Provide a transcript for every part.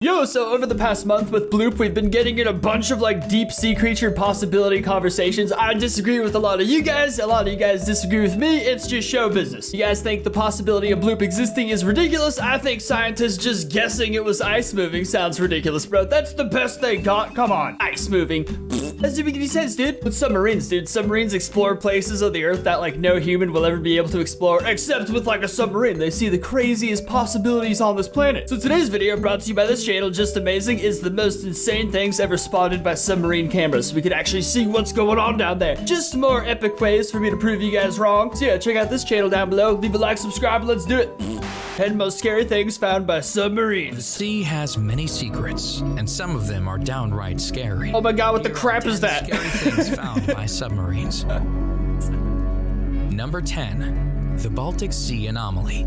Yo, so over the past month with Bloop, we've been getting in a bunch of like deep sea creature possibility conversations. I disagree with a lot of you guys disagree with me. It's just show business. You guys think the possibility of Bloop existing is ridiculous? I think scientists just guessing it was ice moving sounds ridiculous, bro. That's the best they got. Come on, ice moving. That doesn't make any sense, dude. With submarines, dude, submarines explore places of the earth that like no human will ever be able to explore, except with like a submarine. They see the craziest possibilities on this planet. So today's video, brought to you by this channel, Just Amazing, is the most insane things ever spotted by submarine cameras. We could actually see what's going on down there. Just more epic ways for me to prove you guys wrong. So yeah, check out this channel down below. Leave a like, subscribe, let's do it. 10 most scary things found by submarines. The sea has many secrets, and some of them are downright scary. Oh my god, what the crap is that? Scary things found by submarines. Number 10, the Baltic Sea Anomaly.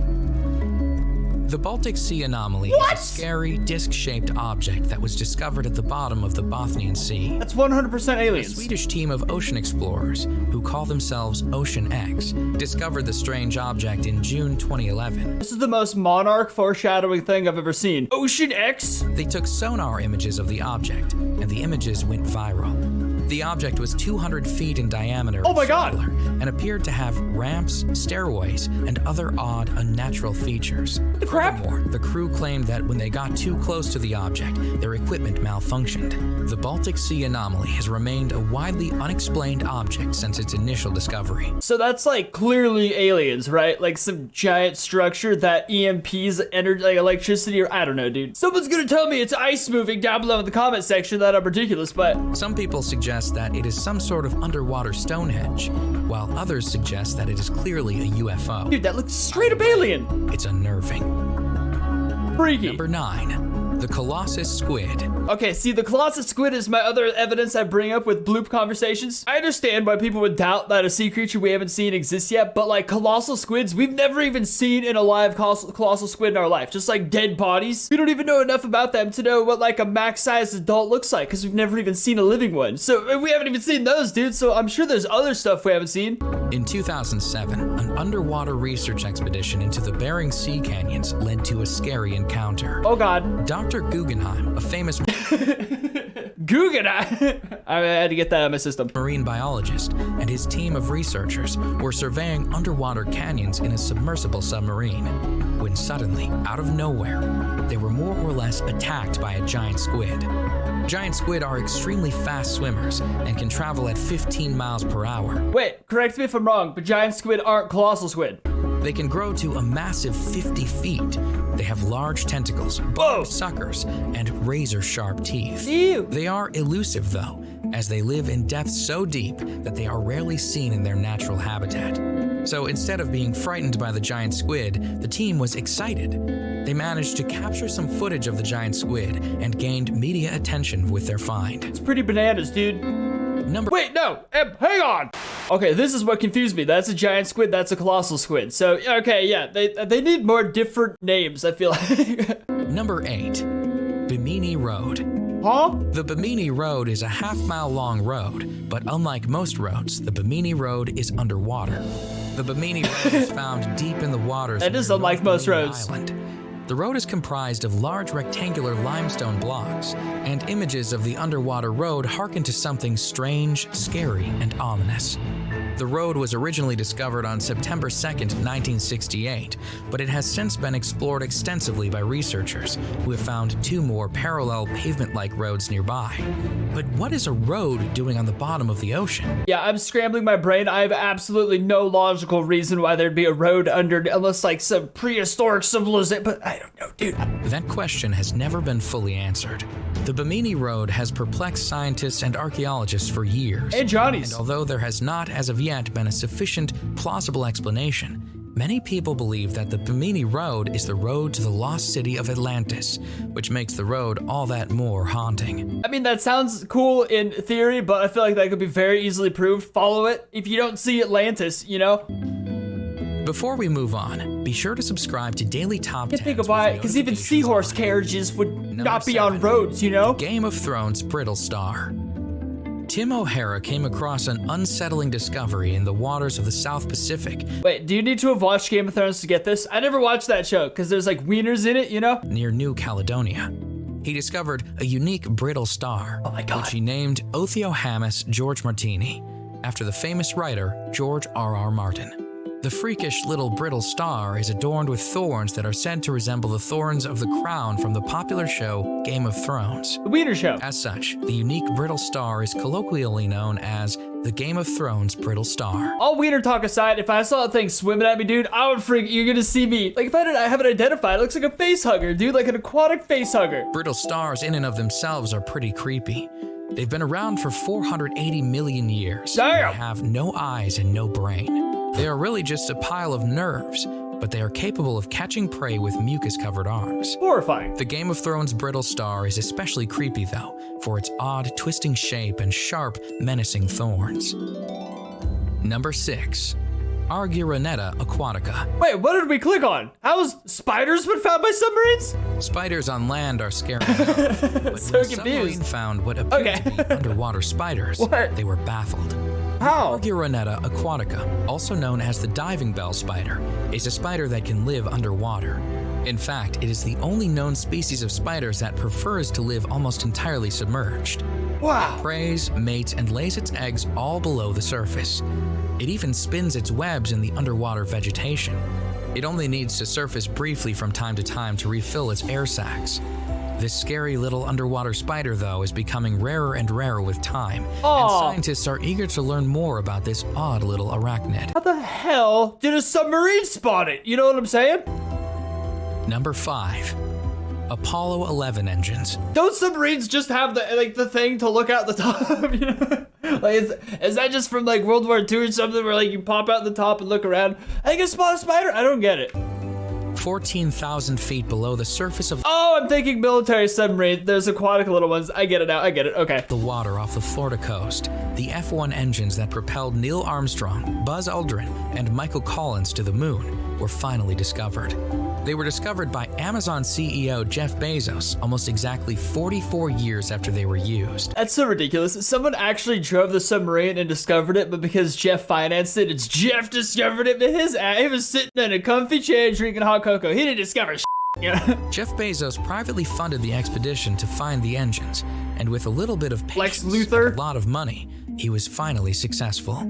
The Baltic Sea Anomaly is a scary, disc-shaped object that was discovered at the bottom of the Bothnian Sea. That's 100% A aliens. Swedish team of ocean explorers, who call themselves Ocean X, discovered the strange object in June 2011. This is the most Monarch foreshadowing thing I've ever seen. Ocean X? They took sonar images of the object, and the images went viral. The object was 200 feet in diameter Oh my god! and appeared to have ramps, stairways, and other odd, unnatural features. The crap? Furthermore, the crew claimed that when they got too close to the object, their equipment malfunctioned. The Baltic Sea Anomaly has remained a widely unexplained object since its initial discovery. So that's like clearly aliens, right? Like some giant structure that EMPs energy, like electricity, or I don't know, dude. Someone's gonna tell me it's ice moving down below in the comment section that I'm ridiculous, but Some people suggest that it is some sort of underwater Stonehenge, while others suggest that it is clearly a UFO. dude, that looks straight up alien. It's unnerving. Freaky. Number 9, the Colossus Squid. Okay, see, the Colossus Squid is my other evidence I bring up with Bloop conversations. I understand why people would doubt that a sea creature we haven't seen exists yet, but like colossal squids, we've never even seen in a live colossal squid in our life. Just like dead bodies. We don't even know enough about them to know what like a max-sized adult looks like, because we've never even seen a living one. So we haven't even seen those, dude, so I'm sure there's other stuff we haven't seen. In 2007, an underwater research expedition into the Bering Sea canyons led to a scary encounter. Oh god. Dr. Guggenheim, a famous Guggenheim. I had to get that out of my system. marine biologist, and his team of researchers were surveying underwater canyons in a submersible submarine, when suddenly, out of nowhere, they were more or less attacked by a giant squid. Giant squid are extremely fast swimmers and can travel at 15 miles per hour. Wait, correct me if I'm wrong, but giant squid aren't colossal squid. They can grow to a massive 50 feet. They have large tentacles, barbed suckers, and razor-sharp teeth. Ew. They are elusive, though, as they live in depths so deep that they are rarely seen in their natural habitat. So instead of being frightened by the giant squid, the team was excited. They managed to capture some footage of the giant squid and gained media attention with their find. It's pretty bananas, dude. Wait, no, hang on. Okay, this is what confused me. That's a giant squid, that's a colossal squid. So, okay, yeah, they need more different names, I feel like. Number 8, Bimini Road. Huh? The Bimini Road is a half-mile-long road, but unlike most roads, the Bimini Road is underwater. The Bimini Road is found deep in the waters. That is unlike most roads. Island. The road is comprised of large rectangular limestone blocks, and images of the underwater road harken to something strange, scary, and ominous. The road was originally discovered on September 2nd, 1968, but it has since been explored extensively by researchers who have found 2 more parallel pavement-like roads nearby. But what is a road doing on the bottom of the ocean? Yeah, I'm scrambling my brain. I have absolutely no logical reason why there'd be a road under, unless like some prehistoric civilization, but I don't know, dude. That question has never been fully answered. The Bimini Road has perplexed scientists and archaeologists for years. Hey, Johnny's. And although there has not, as of yet, been a sufficient, plausible explanation, many people believe that the Bimini Road is the road to the lost city of Atlantis, which makes the road all that more haunting. I mean, that sounds cool in theory, but I feel like that could be very easily proved. Follow it if you don't see Atlantis, you know? Before we move on, be sure to subscribe to Daily Top 10s. Can't think of why, because even seahorse carriages would not be on roads, you know? Game of Thrones Brittle Star. Tim O'Hara came across an unsettling discovery in the waters of the South Pacific. Wait, do you need to have watched Game of Thrones to get this? I never watched that show, because there's like wieners in it, you know? Near New Caledonia. he discovered a unique brittle star, Oh my God. which he named Otheohamus George Martini, after the famous writer George R.R. Martin. The freakish little brittle star is adorned with thorns that are said to resemble the thorns of the crown from the popular show Game of Thrones. The Wiener Show. As such, the unique brittle star is colloquially known as the Game of Thrones brittle star. All wiener talk aside, if I saw a thing swimming at me, dude, I would freak. You're gonna see me. Like, if I have it identified, it looks like a face hugger, dude, like an aquatic face hugger. Brittle stars in and of themselves are pretty creepy. They've been around for 480 million years. Damn! They have no eyes and no brain. They are really just a pile of nerves, but they are capable of catching prey with mucus-covered arms. Horrifying. The Game of Thrones brittle star is especially creepy, though, for its odd, twisting shape and sharp, menacing thorns. Number 6. Gironetta Aquatica. Wait, what did we click on? How's spiders been found by submarines? Spiders on land are scary enough, but So when a confused. submarine found what appeared to be underwater spiders, What? they were baffled. How? Gironetta Aquatica, also known as the diving bell spider, is a spider that can live underwater. In fact, it is the only known species of spiders that prefers to live almost entirely submerged. Wow. Preys, mates, and lays its eggs all below the surface. It even spins its webs in the underwater vegetation. It only needs to surface briefly from time to time to refill its air sacs. This scary little underwater spider, though, is becoming rarer and rarer with time, and Aw. scientists are eager to learn more about this odd little arachnid. How the hell did a submarine spot it? You know what I'm saying? Number 5. Apollo 11 engines. Don't submarines just have the thing to look out the top? You know? Like, is that just from like World War II or something where like you pop out the top and look around? I can spot a spider? I don't get it. 14,000 feet below the surface of Oh, I'm thinking military submarine. There's aquatic little ones. I get it now. I get it. Okay. the water off the Florida coast, the F-1 engines that propelled Neil Armstrong, Buzz Aldrin, and Michael Collins to the moon were finally discovered. They were discovered by Amazon CEO Jeff Bezos almost exactly 44 years after they were used. That's so ridiculous. Someone actually drove the submarine and discovered it, but because Jeff financed it, it's Jeff discovered it. But he was sitting in a comfy chair drinking hot cocoa. He didn't discover shit. You know? Jeff Bezos privately funded the expedition to find the engines, and with a little bit of Lex patience Luthor? and a lot of money, he was finally successful.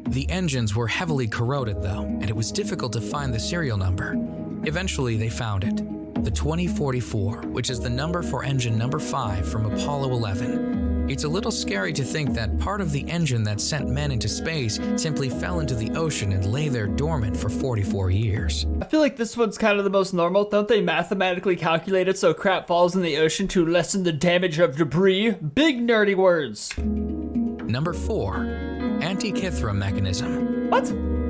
The engines were heavily corroded, though, and it was difficult to find the serial number. Eventually, they found it, the 2044, which is the number for engine number 5 from Apollo 11. It's a little scary to think that part of the engine that sent men into space simply fell into the ocean and lay there dormant for 44 years. I feel like this one's kind of the most normal. Don't they mathematically calculate it so crap falls in the ocean to lessen the damage of debris? Big nerdy words. Number 4. Antikythera Mechanism. What?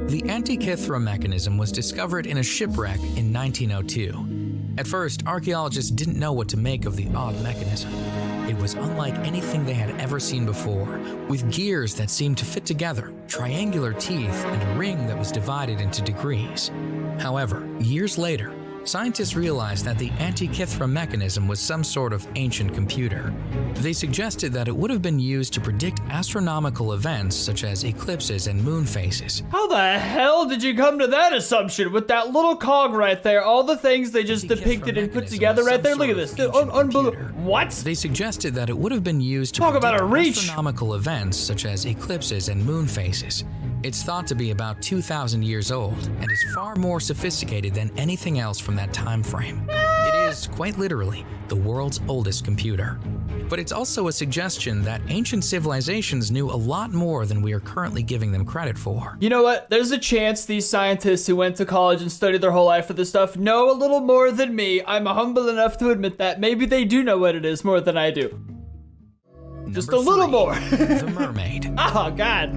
The Antikythera Mechanism was discovered in a shipwreck in 1902. At first, archaeologists didn't know what to make of the odd mechanism. It was unlike anything they had ever seen before, with gears that seemed to fit together, triangular teeth, and a ring that was divided into degrees. However, years later, scientists realized that the Antikythera Mechanism was some sort of ancient computer. They suggested that it would have been used to predict astronomical events such as eclipses and moon phases. How the hell did you come to that assumption with that little cog right there? All the things they just depicted and put together right there. Look at this. Unbelievable. What? They suggested that it would have been used to Talk about predict a reach. astronomical events such as eclipses and moon phases. It's thought to be about 2,000 years old and is far more sophisticated than anything else from that time frame. It is, quite literally, the world's oldest computer. But it's also a suggestion that ancient civilizations knew a lot more than we are currently giving them credit for. You know what? There's a chance these scientists who went to college and studied their whole life for this stuff know a little more than me. I'm humble enough to admit that. Maybe they do know what it is more than I do. Just a little more. The Mermaid. Oh, God.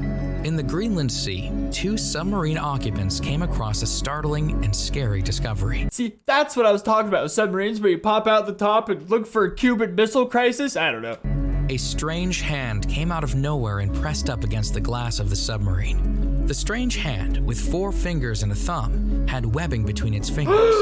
In the Greenland Sea, 2 submarine occupants came across a startling and scary discovery. See, that's what I was talking about with submarines where you pop out the top and look for a Cuban Missile Crisis. I don't know. A strange hand came out of nowhere and pressed up against the glass of the submarine. The strange hand, with 4 fingers and a thumb, had webbing between its fingers.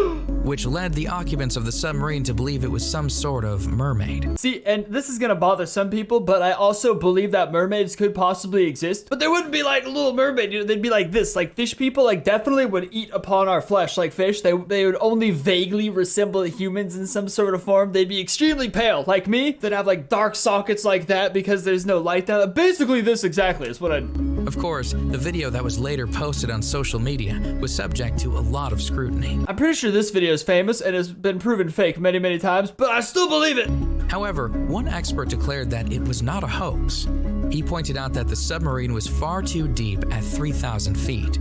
which led the occupants of the submarine to believe it was some sort of mermaid. See, and this is gonna bother some people, but I also believe that mermaids could possibly exist. But they wouldn't be like a little mermaid, you know, they'd be like this. Like fish people, like definitely would eat upon our flesh like fish. They would only vaguely resemble humans in some sort of form. They'd be extremely pale, like me. They'd have like dark sockets like that because there's no light down. Basically this exactly is what I'd... Of course, the video that was later posted on social media was subject to a lot of scrutiny. I'm pretty sure this video is famous and has been proven fake many, many times, but I still believe it. However, one expert declared that it was not a hoax. He pointed out that the submarine was far too deep at 3,000 feet,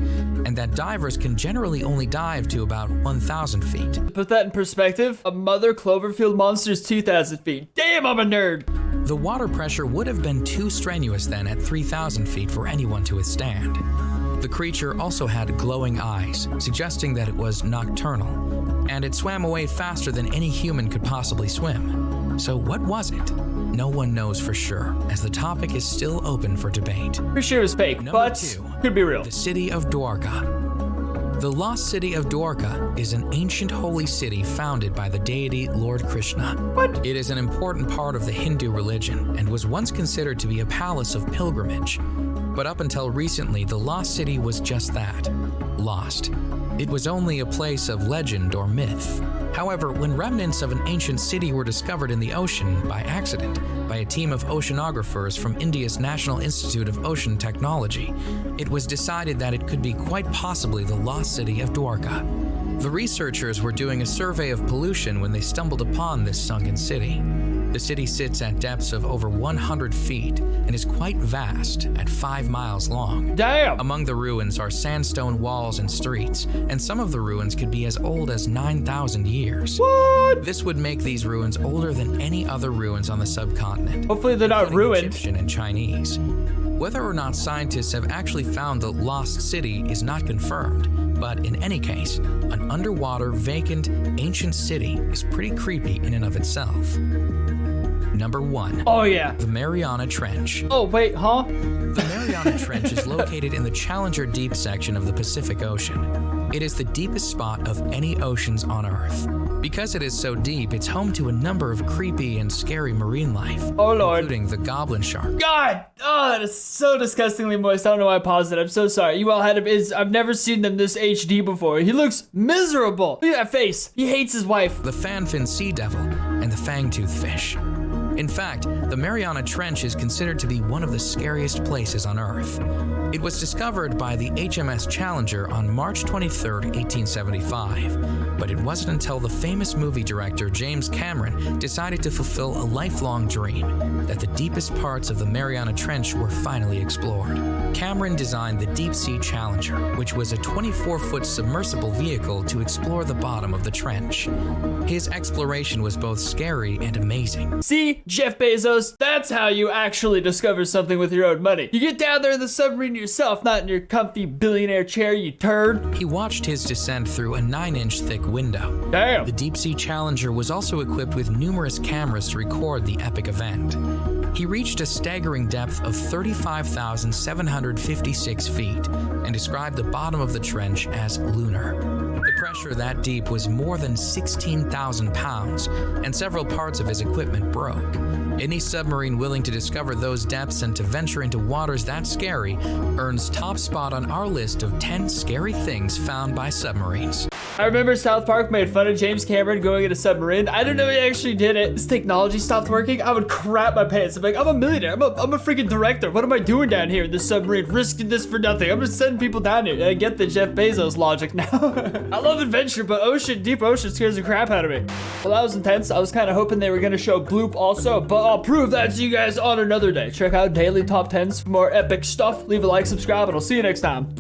and that divers can generally only dive to about 1,000 feet. To put that in perspective, a mother Cloverfield monster is 2,000 feet. Damn, I'm a nerd. The water pressure would have been too strenuous then at 3,000 feet for anyone to withstand. The creature also had glowing eyes, suggesting that it was nocturnal, and it swam away faster than any human could possibly swim. So what was it? No one knows for sure, as the topic is still open for debate. For sure it's fake, but 2, could be real. the City of Dwarka. The lost city of Dwarka is an ancient holy city founded by the deity Lord Krishna. What? It is an important part of the Hindu religion and was once considered to be a palace of pilgrimage. But up until recently, the lost city was just that, lost. It was only a place of legend or myth. However, when remnants of an ancient city were discovered in the ocean by accident by a team of oceanographers from India's National Institute of Ocean Technology, it was decided that it could be quite possibly the lost city of Dwarka. The researchers were doing a survey of pollution when they stumbled upon this sunken city. The city sits at depths of over 100 feet and is quite vast at 5 miles long. Damn! Among the ruins are sandstone walls and streets, and some of the ruins could be as old as 9,000 years. What? This would make these ruins older than any other ruins on the subcontinent. Hopefully they're not including ruined. Egyptian and Chinese. Whether or not scientists have actually found the lost city is not confirmed, but in any case, an underwater, vacant, ancient city is pretty creepy in and of itself. Number 1. Oh yeah. The Mariana Trench. Oh wait, huh? The Mariana Trench is located in the Challenger Deep section of the Pacific Ocean. It is the deepest spot of any oceans on Earth. Because it is so deep, it's home to a number of creepy and scary marine life, Oh lord. including the Goblin Shark. God! Oh, that is so disgustingly moist. I don't know why I paused it. I'm so sorry. You all had him. I've never seen them this HD before. He looks miserable. Look at that face. He hates his wife. The Fanfin Sea Devil, and the Fangtooth Fish. In fact, the Mariana Trench is considered to be one of the scariest places on Earth. It was discovered by the HMS Challenger on March 23, 1875, but it wasn't until the famous movie director James Cameron decided to fulfill a lifelong dream that the deepest parts of the Mariana Trench were finally explored. Cameron designed the Deep Sea Challenger, which was a 24-foot submersible vehicle to explore the bottom of the trench. His exploration was both scary and amazing. See, Jeff Bezos, that's how you actually discover something with your own money. You get down there in the submarine yourself, not in your comfy billionaire chair, you turd. He watched his descent through a 9-inch thick window. Damn. The Deep Sea Challenger was also equipped with numerous cameras to record the epic event. He reached a staggering depth of 35,756 feet and described the bottom of the trench as lunar. The pressure that deep was more than 16,000 pounds, and several parts of his equipment broke. Any submarine willing to discover those depths and to venture into waters that scary earns top spot on our list of 10 scary things found by submarines. I remember South Park made fun of James Cameron going in a submarine. I didn't know he actually did it. This technology stopped working. I would crap my pants. I'm like, I'm a millionaire. I'm a freaking director. What am I doing down here in this submarine, risking this for nothing? I'm just sending people down here. I get the Jeff Bezos logic now. I love adventure, but deep ocean scares the crap out of me. Well, that was intense. I was kind of hoping they were going to show Bloop also, but I'll prove that to you guys on another day. Check out daily top 10s for more epic stuff. Leave a like, subscribe, and I'll see you next time.